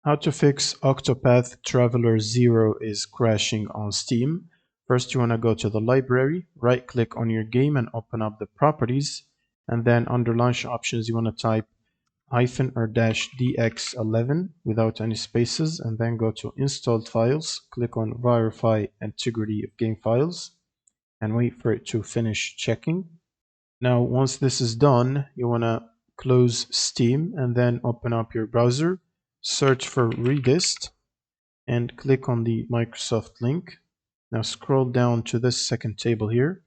How to fix Octopath Traveler 0 is crashing on Steam. First, you want to go to the library, right click on your game and open up the properties. And then under launch options, you want to type hyphen or dash dx11 without any spaces, and then go to installed files, click on verify integrity of game files, and wait for it to finish checking. Now, once this is done, you want to close Steam and then open up your browser, search for Redist, and click on the Microsoft link. Now scroll down to this second table here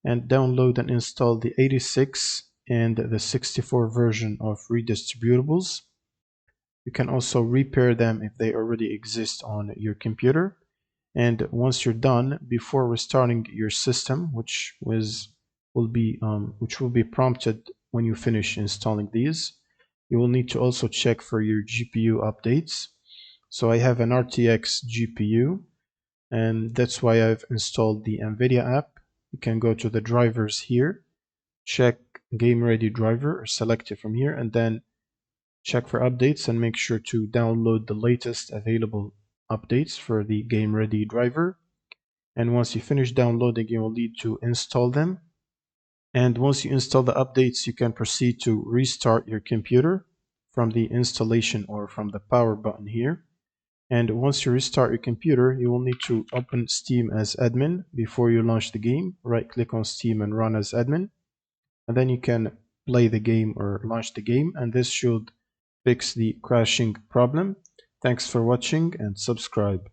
and download and install the 86 and the 64 version of redistributables. You can also repair them if they already exist on your computer. And once you're done, before restarting your system, which will be prompted when you finish installing these, you will need to also check for your GPU updates. So I have an RTX GPU, and that's why I've installed the NVIDIA app. You can go to the drivers here, check Game Ready driver, or select it from here, and then check for updates and make sure to download the latest available updates for the Game Ready driver. And once you finish downloading, you will need to install them. And once you install the updates, you can proceed to restart your computer from the installation or from the power button here. And once you restart your computer, you will need to open Steam as admin before you launch the game. Right click on Steam and run as admin. And then you can play the game or launch the game, and this should fix the crashing problem. Thanks for watching and subscribe.